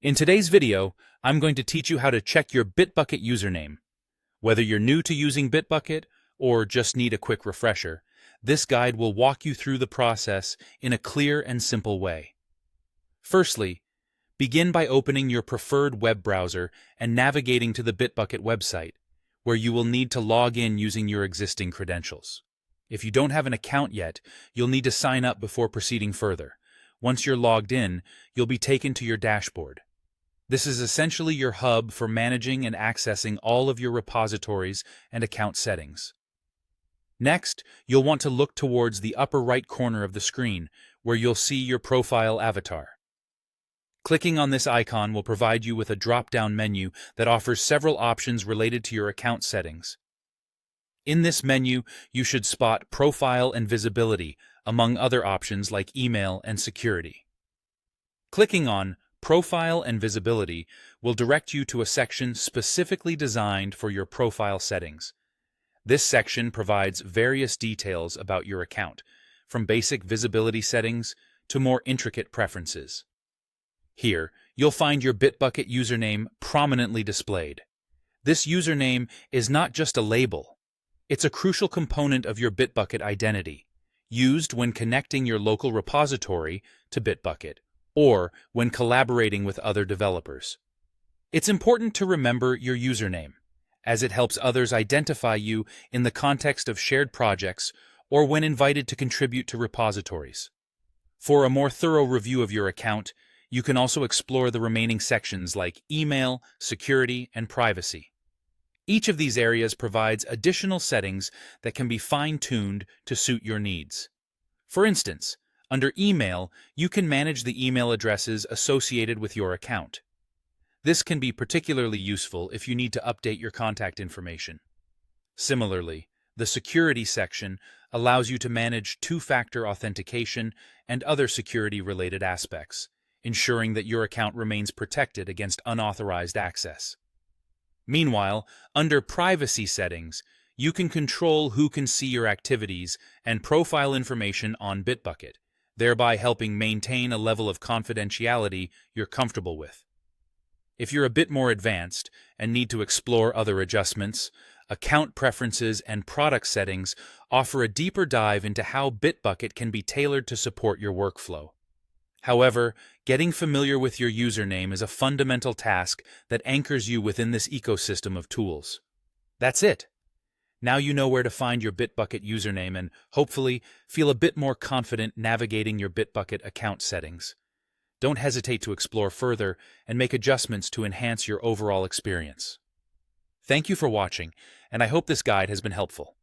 In today's video, I'm going to teach you how to check your Bitbucket username. Whether you're new to using Bitbucket or just need a quick refresher, this guide will walk you through the process in a clear and simple way. Firstly, begin by opening your preferred web browser and navigating to the Bitbucket website, where you will need to log in using your existing credentials. If you don't have an account yet, you'll need to sign up before proceeding further. Once you're logged in, you'll be taken to your dashboard. This is essentially your hub for managing and accessing all of your repositories and account settings. Next, you'll want to look towards the upper right corner of the screen, where you'll see your profile avatar. Clicking on this icon will provide you with a drop-down menu that offers several options related to your account settings. In this menu, you should spot Profile and Visibility, among other options like Email and Security. Clicking on Profile and Visibility will direct you to a section specifically designed for your profile settings. This section provides various details about your account, from basic visibility settings to more intricate preferences. Here, you'll find your Bitbucket username prominently displayed. This username is not just a label. It's a crucial component of your Bitbucket identity, used when connecting your local repository to Bitbucket, or when collaborating with other developers. It's important to remember your username, as it helps others identify you in the context of shared projects or when invited to contribute to repositories. For a more thorough review of your account, you can also explore the remaining sections like Email, Security, and Privacy. Each of these areas provides additional settings that can be fine-tuned to suit your needs. For instance, under Email, you can manage the email addresses associated with your account. This can be particularly useful if you need to update your contact information. Similarly, the Security section allows you to manage two-factor authentication and other security-related aspects, ensuring that your account remains protected against unauthorized access. Meanwhile, under Privacy settings, you can control who can see your activities and profile information on Bitbucket, thereby helping maintain a level of confidentiality you're comfortable with. If you're a bit more advanced and need to explore other adjustments, account preferences and product settings offer a deeper dive into how Bitbucket can be tailored to support your workflow. However, getting familiar with your username is a fundamental task that anchors you within this ecosystem of tools. That's it. Now you know where to find your Bitbucket username and, hopefully, feel a bit more confident navigating your Bitbucket account settings. Don't hesitate to explore further and make adjustments to enhance your overall experience. Thank you for watching, and I hope this guide has been helpful.